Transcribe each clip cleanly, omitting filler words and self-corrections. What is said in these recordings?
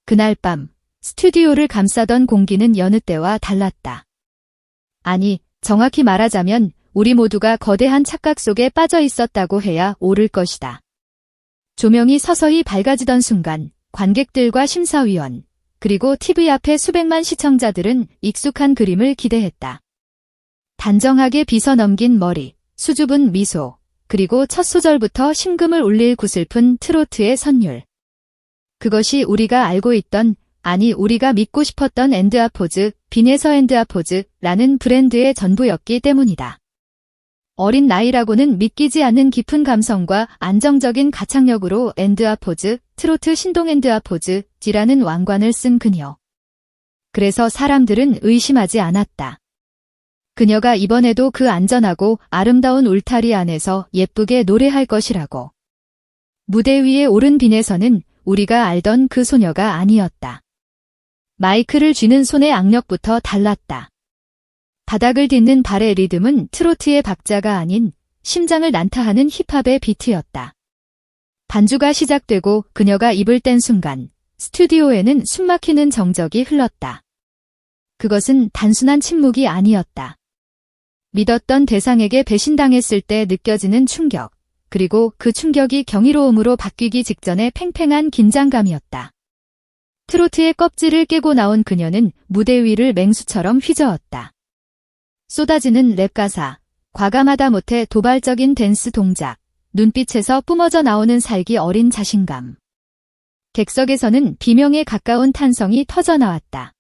그날 밤 스튜디오를 감싸던 공기는 여느 때와 달랐다. 아니, 정확히 말하자면 우리 모두가 거대한 착각 속에 빠져 있었다고 해야 옳을 것이다. 조명이 서서히 밝아지던 순간 관객들과 심사위원, 그리고 TV 앞에 수백만 시청자들은 익숙한 그림을 기대했다. 단정하게 빗어넘긴 머리, 수줍은 미소, 그리고 첫 소절부터 심금을 울릴 구슬픈 트로트의 선율. 그것이 우리가 알고 있던, 아니 우리가 믿고 싶었던 엔드아포즈, 빈에서 엔드아포즈라는 브랜드의 전부였기 때문이다. 어린 나이라고는 믿기지 않는 깊은 감성과 안정적인 가창력으로 엔드아포즈, 트로트 신동 엔드아포즈지라는 왕관을 쓴 그녀. 그래서 사람들은 의심하지 않았다. 그녀가 이번에도 그 안전하고 아름다운 울타리 안에서 예쁘게 노래할 것이라고. 무대 위에 오른 빈에서는 우리가 알던 그 소녀가 아니었다. 마이크를 쥐는 손의 악력부터 달랐다. 바닥을 딛는 발의 리듬은 트로트의 박자가 아닌 심장을 난타하는 힙합의 비트였다. 반주가 시작되고 그녀가 입을 뗀 순간 스튜디오에는 숨막히는 정적이 흘렀다. 그것은 단순한 침묵이 아니었다. 믿었던 대상에게 배신당했을 때 느껴지는 충격, 그리고 그 충격이 경이로움으로 바뀌기 직전의 팽팽한 긴장감이었다. 트로트의 껍질을 깨고 나온 그녀는 무대 위를 맹수처럼 휘저었다. 쏟아지는 랩 가사, 과감하다 못해 도발적인 댄스 동작, 눈빛에서 뿜어져 나오는 살기 어린 자신감. 객석에서는 비명에 가까운 탄성이 터져나왔다.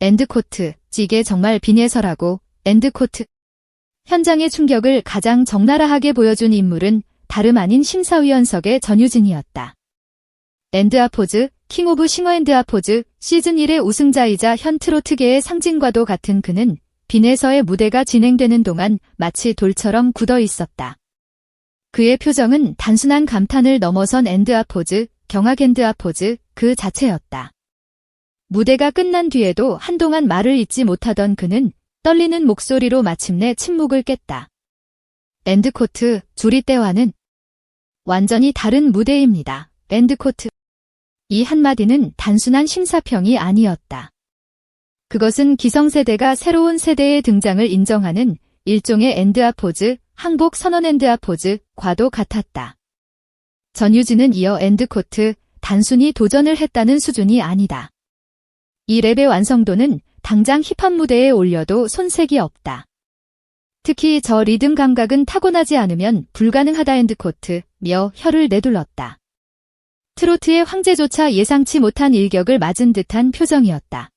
엔드코트, 이게 정말 빈에서라고, 엔드코트. 현장의 충격을 가장 적나라하게 보여준 인물은 다름 아닌 심사위원석의 전유진이었다. 엔드아포즈, 킹 오브 싱어 엔드아포즈, 시즌 1의 우승자이자 현 트로트계의 상징과도 같은 그는 빈에서의 무대가 진행되는 동안 마치 돌처럼 굳어 있었다. 그의 표정은 단순한 감탄을 넘어선 엔드아포즈, 경악 엔드아포즈 그 자체였다. 무대가 끝난 뒤에도 한동안 말을 잇지 못하던 그는 떨리는 목소리로 마침내 침묵을 깼다. 엔드코트, 조리 때와는 완전히 다른 무대입니다. 엔드코트. 이 한마디는 단순한 심사평이 아니었다. 그것은 기성세대가 새로운 세대의 등장을 인정하는 일종의 엔드아포즈, 항복 선언 엔드아포즈과도 같았다. 전유진은 이어 엔드코트, 단순히 도전을 했다는 수준이 아니다. 이 랩의 완성도는 당장 힙합 무대에 올려도 손색이 없다. 특히 저 리듬 감각은 타고나지 않으면 불가능하다 엔드코트며 혀를 내둘렀다. 트로트의 황제조차 예상치 못한 일격을 맞은 듯한 표정이었다.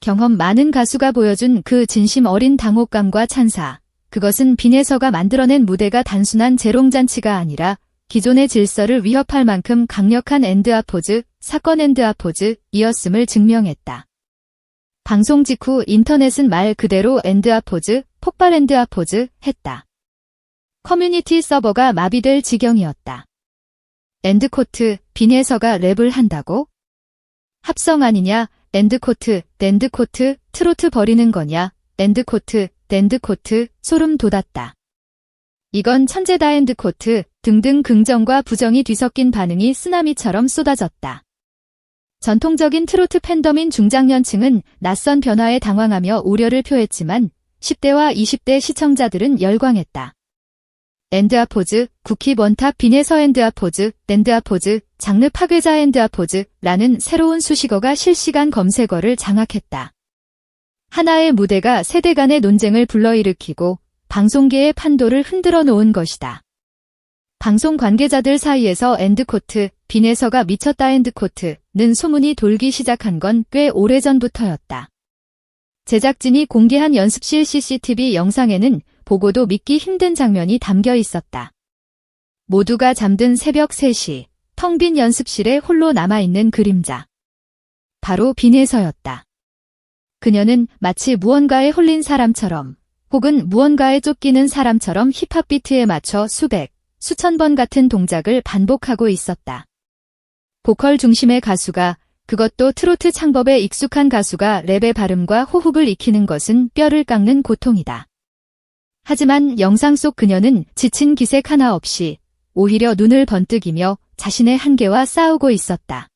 경험 많은 가수가 보여준 그 진심 어린 당혹감과 찬사, 그것은 빈에서가 만들어낸 무대가 단순한 재롱잔치가 아니라 기존의 질서를 위협할 만큼 강력한 엔드아포즈, 사건 엔드아포즈이었음을 증명했다. 방송 직후 인터넷은 말 그대로 엔드아포즈, 폭발 엔드아포즈 했다. 커뮤니티 서버가 마비될 지경이었다. 엔드코트, 빈에서가 랩을 한다고? 합성 아니냐? 엔드코트, 댄드코트, 트로트 버리는 거냐? 엔드코트, 댄드코트, 소름 돋았다. 이건 천재다 엔드코트 등등 긍정과 부정이 뒤섞인 반응이 쓰나미처럼 쏟아졌다. 전통적인 트로트 팬덤인 중장년층은 낯선 변화에 당황하며 우려를 표했지만 10대와 20대 시청자들은 열광했다. 엔드아포즈, 국힙 원탑 빈에서 엔드아포즈, 댄드아포즈, 장르 파괴자 엔드아포즈라는 새로운 수식어가 실시간 검색어를 장악했다. 하나의 무대가 세대 간의 논쟁을 불러일으키고 방송계의 판도를 흔들어 놓은 것이다. 방송 관계자들 사이에서 엔드코트, 빈에서가 미쳤다 엔드코트는 소문이 돌기 시작한 건 꽤 오래전부터였다. 제작진이 공개한 연습실 CCTV 영상에는 보고도 믿기 힘든 장면이 담겨 있었다. 모두가 잠든 새벽 3시, 텅 빈 연습실에 홀로 남아있는 그림자. 바로 빈에서였다. 그녀는 마치 무언가에 홀린 사람처럼 혹은 무언가에 쫓기는 사람처럼 힙합 비트에 맞춰 수천 번 같은 동작을 반복하고 있었다. 보컬 중심의 가수가, 그것도 트로트 창법에 익숙한 가수가 랩의 발음과 호흡을 익히는 것은 뼈를 깎는 고통이다. 하지만 영상 속 그녀는 지친 기색 하나 없이 오히려 눈을 번뜩이며 자신의 한계와 싸우고 있었다.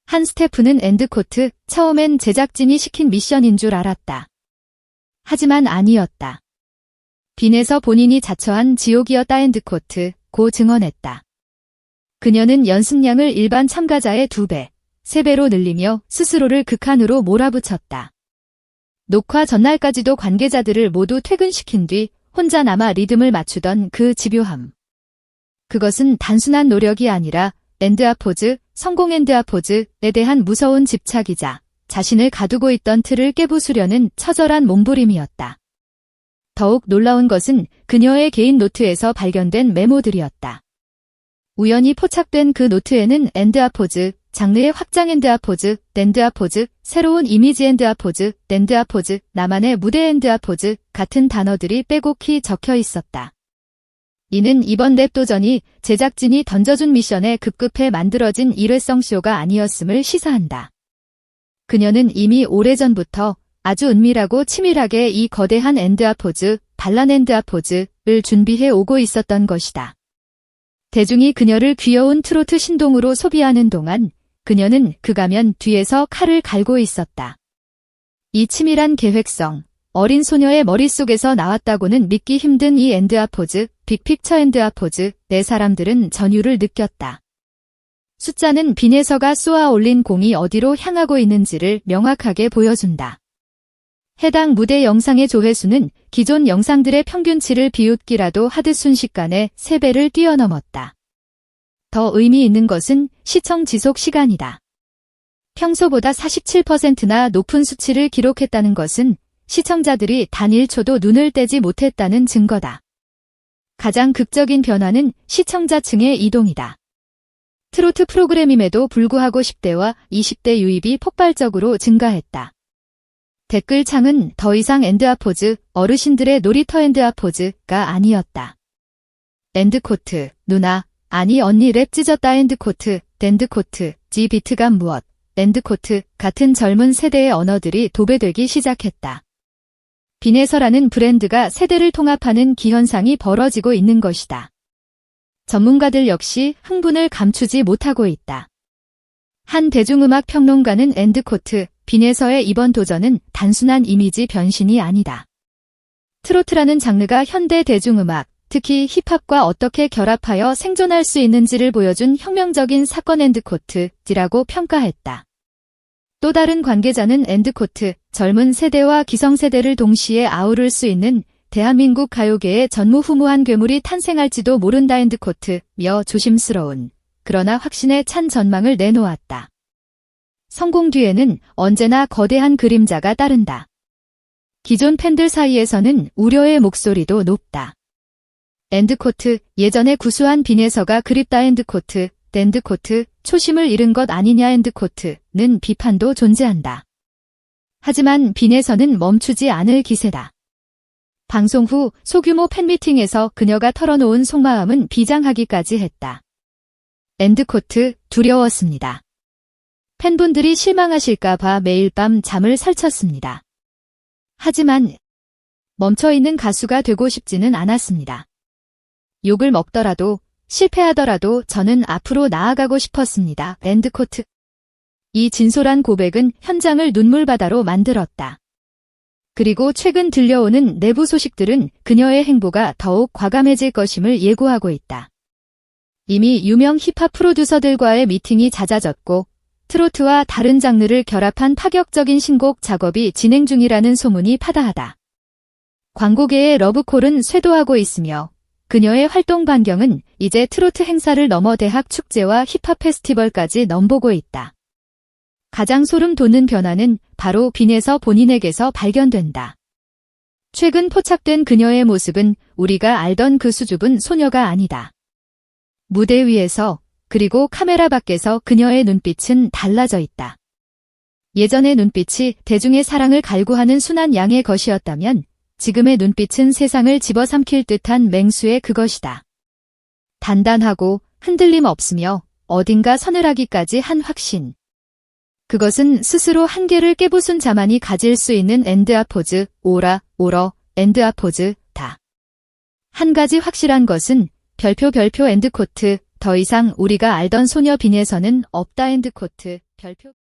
한 스태프는 엔드코트, 처음엔 제작진이 시킨 미션인 줄 알았다. 하지만 아니었다. 빈에서 본인이 자처한 지옥이었다. 엔드코트, 고 증언했다. 그녀는 연습량을 일반 참가자의 2배, 3배로 늘리며 스스로를 극한으로 몰아붙였다. 녹화 전날까지도 관계자들을 모두 퇴근시킨 뒤 혼자 남아 리듬을 맞추던 그 집요함. 그것은 단순한 노력이 아니라 엔드아포즈, 성공 엔드아포즈에 대한 무서운 집착이자 자신을 가두고 있던 틀을 깨부수려는 처절한 몸부림이었다. 더욱 놀라운 것은 그녀의 개인 노트에서 발견된 메모들이었다. 우연히 포착된 그 노트에는 엔드아포즈, 장르의 확장 엔드아포즈, 댄드아포즈, 새로운 이미지 엔드아포즈, 댄드아포즈, 나만의 무대 엔드아포즈 같은 단어들이 빼곡히 적혀 있었다. 이는 이번 랩 도전이 제작진이 던져준 미션에 급급해 만들어진 일회성 쇼가 아니었음을 시사한다. 그녀는 이미 오래전부터 아주 은밀하고 치밀하게 이 거대한 엔드아포즈, 반란 엔드아포즈를 준비해 오고 있었던 것이다. 대중이 그녀를 귀여운 트로트 신동으로 소비하는 동안 그녀는 그 가면 뒤에서 칼을 갈고 있었다. 이 치밀한 계획성, 어린 소녀의 머릿속에서 나왔다고는 믿기 힘든 이 엔드아포즈, 빅픽처 엔드아포즈, 내 사람들은 전율을 느꼈다. 숫자는 빈에서가 쏘아 올린 공이 어디로 향하고 있는지를 명확하게 보여준다. 해당 무대 영상의 조회수는 기존 영상들의 평균치를 비웃기라도 하듯 순식간에 3배를 뛰어넘었다. 더 의미 있는 것은 시청 지속 시간이다. 평소보다 47%나 높은 수치를 기록했다는 것은 시청자들이 단 1초도 눈을 떼지 못했다는 증거다. 가장 극적인 변화는 시청자층의 이동이다. 트로트 프로그램임에도 불구하고 10대와 20대 유입이 폭발적으로 증가했다. 댓글창은 더 이상 엔드아포즈, 어르신들의 놀이터 엔드아포즈가 아니었다. 엔드코트, 누나, 아니 언니 랩 찢었다 엔드코트, 댄드코트, 지 비트감 무엇, 엔드코트 같은 젊은 세대의 언어들이 도배되기 시작했다. 빈에서라는 브랜드가 세대를 통합하는 기현상이 벌어지고 있는 것이다. 전문가들 역시 흥분을 감추지 못하고 있다. 한 대중음악 평론가는 엔드코트, 빈에서의 이번 도전은 단순한 이미지 변신이 아니다. 트로트라는 장르가 현대 대중음악, 특히 힙합과 어떻게 결합하여 생존할 수 있는지를 보여준 혁명적인 사건 엔드코트라고 평가했다. 또 다른 관계자는 엔드코트, 젊은 세대와 기성세대를 동시에 아우를 수 있는 대한민국 가요계의 전무후무한 괴물이 탄생할지도 모른다 엔드코트며 조심스러운, 그러나 확신에 찬 전망을 내놓았다. 성공 뒤에는 언제나 거대한 그림자가 따른다. 기존 팬들 사이에서는 우려의 목소리도 높다. 엔드코트, 예전에 구수한 빈에서가 그립다 엔드코트, 댄드코트, 초심을 잃은 것 아니냐 엔드코트는 비판도 존재한다. 하지만 빈에서는 멈추지 않을 기세다. 방송 후 소규모 팬미팅에서 그녀가 털어놓은 속마음은 비장하기까지 했다. 엔드코트, 두려웠습니다. 팬분들이 실망하실까봐 매일 밤 잠을 설쳤습니다. 하지만 멈춰있는 가수가 되고 싶지는 않았습니다. 욕을 먹더라도 실패하더라도 저는 앞으로 나아가고 싶었습니다. 엔드코트. 이 진솔한 고백은 현장을 눈물바다로 만들었다. 그리고 최근 들려오는 내부 소식들은 그녀의 행보가 더욱 과감해질 것임을 예고하고 있다. 이미 유명 힙합 프로듀서들과의 미팅이 잦아졌고 트로트와 다른 장르를 결합한 파격적인 신곡 작업이 진행 중이라는 소문이 파다하다. 광고계의 러브콜은 쇄도하고 있으며 그녀의 활동 반경은 이제 트로트 행사를 넘어 대학 축제와 힙합 페스티벌까지 넘보고 있다. 가장 소름 돋는 변화는 바로 빈에서 본인에게서 발견된다. 최근 포착된 그녀의 모습은 우리가 알던 그 수줍은 소녀가 아니다. 무대 위에서 그리고 카메라 밖에서 그녀의 눈빛은 달라져 있다. 예전의 눈빛이 대중의 사랑을 갈구하는 순한 양의 것이었다면 지금의 눈빛은 세상을 집어삼킬 듯한 맹수의 그것이다. 단단하고 흔들림 없으며 어딘가 서늘하기까지 한 확신. 그것은 스스로 한계를 깨부순 자만이 가질 수 있는 엔드아포즈, 오라, 오러, 엔드아포즈, 다. 한 가지 확실한 것은 별표 엔드코트, 더 이상 우리가 알던 소녀 빈에서는 없다 엔드코트 별표